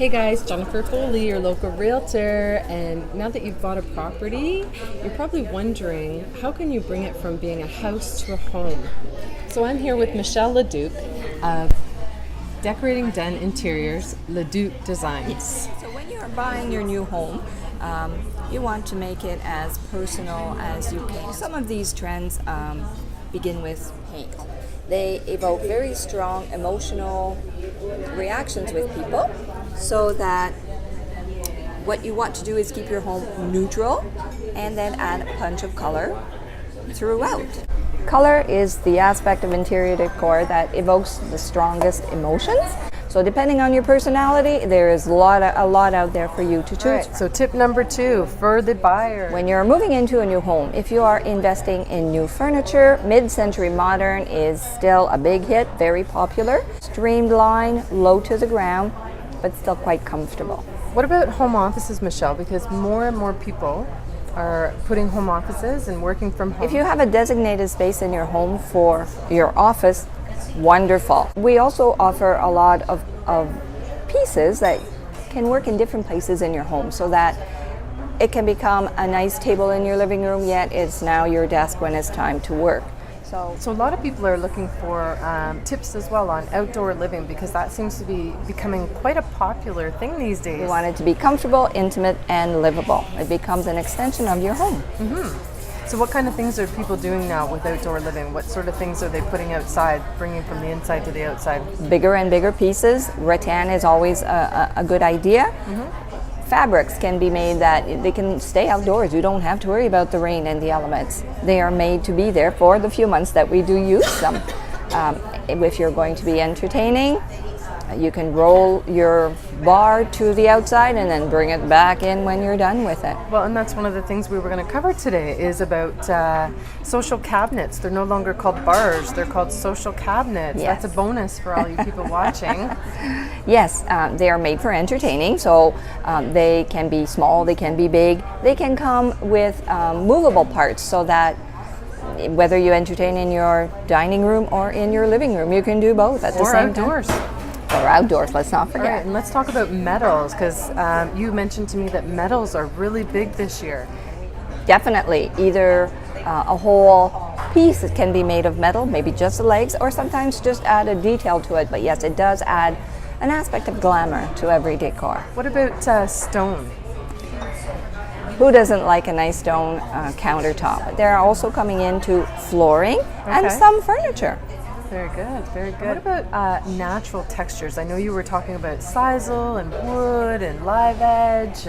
Hey guys, Jennifer Foley, your local realtor, and now that you've bought a property, you're probably wondering, how can you bring it from being a house to a home? So I'm here with Michelle Leduc of Decorating Den Interiors, Leduc Designs. So when you're buying your new home, you want to make it as personal as you can. Some of these trends begin with paint. They evoke very strong emotional reactions with people, so that what you want to do is keep your home neutral and then add a punch of color throughout. Color is the aspect of interior decor that evokes the strongest emotions. So depending on your personality, there is a lot out there for you to choose. Right, so tip number 2 for the buyer. When you're moving into a new home, if you are investing in new furniture, mid-century modern is still a big hit, very popular. Streamlined, low to the ground, but still quite comfortable. What about home offices, Michelle? Because more and more people are putting home offices and working from home. If you have a designated space in your home for your office, wonderful. We also offer a lot of pieces that can work in different places in your home, so that it can become a nice table in your living room, yet it's now your desk when it's time to work. So a lot of people are looking for tips as well on outdoor living, because that seems to be becoming quite a popular thing these days. You want it to be comfortable, intimate, and livable. It becomes an extension of your home. So what kind of things are people doing now with outdoor living? What sort of things are they putting outside, bringing from the inside to the outside? Bigger and bigger pieces. Rattan is always a good idea. Fabrics can be made that they can stay outdoors. You don't have to worry about the rain and the elements. They are made to be there for the few months that we do use them. If you're going to be entertaining, you can roll your bar to the outside and then bring it back in when you're done with it. Well, and that's one of the things we were going to cover today, is about social cabinets. They're no longer called bars, they're called social cabinets. Yes. That's a bonus for all you people watching. Yes, they are made for entertaining, so they can be small, they can be big. They can come with movable parts, so that whether you entertain in your dining room or in your living room, you can do both at the same outdoors. time. Or outdoors, let's not All forget. right, and let's talk about metals, because you mentioned to me that metals are really big this year. Definitely, either a whole piece can be made of metal, maybe just the legs, or sometimes just add a detail to it. But yes, it does add an aspect of glamour to every decor. What about stone? Who doesn't like a nice stone countertop? They're also coming into flooring and some furniture. Very good, very good. What about natural textures? I know you were talking about sisal and wood and live edge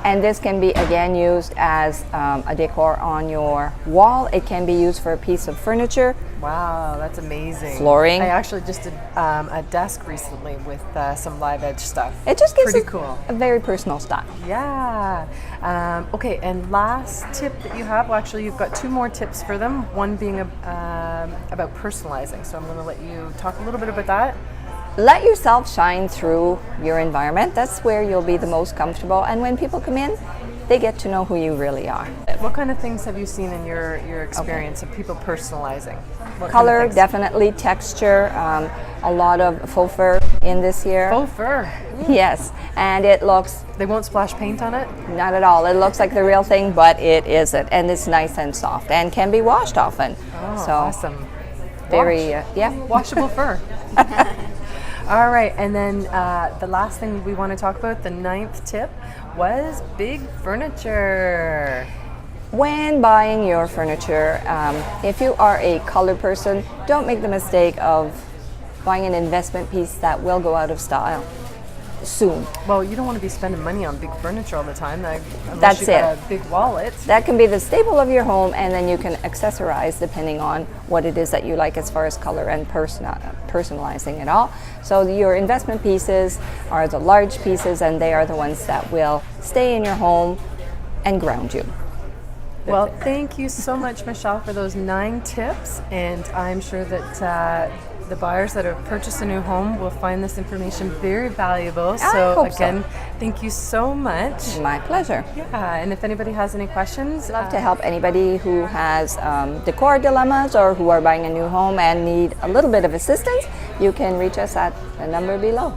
and this can be again used as a decor on your wall. It can be used for a piece of furniture. Wow, that's amazing. Flooring. I actually just did a desk recently with some live edge stuff. It just gives pretty cool. A very personal style. Yeah. Okay, and last tip that you have, well actually you've got 2 more tips for them, one being about personalizing. So I'm going to let you talk a little bit about that. Let yourself shine through your environment. That's where you'll be the most comfortable, and when people come in, they get to know who you really are. What kind of things have you seen in your experience of people personalizing? What Color, kind of definitely. Texture, a lot of faux fur in this year. Faux fur? Yes, and it looks... They won't splash paint on it? Not at all. It looks like the real thing, but it isn't. And it's nice and soft and can be washed often. Oh, so awesome. Very, Washable fur. All right, and then the last thing we want to talk about, the 9th tip, was big furniture. When buying your furniture, if you are a color person, don't make the mistake of buying an investment piece that will go out of style soon. Well, you don't want to be spending money on big furniture all the time, unless That's you've it. got a big wallet. That can be the staple of your home, and then you can accessorize depending on what it is that you like as far as color and personalizing it all. So your investment pieces are the large pieces, and they are the ones that will stay in your home and ground you. Well, thank you so much, Michelle, for those 9 tips, and I'm sure that the buyers that have purchased a new home will find this information very valuable. So again, thank you so much. My pleasure. Yeah, and if anybody has any questions, I'd love to help anybody who has decor dilemmas or who are buying a new home and need a little bit of assistance. You can reach us at the number below.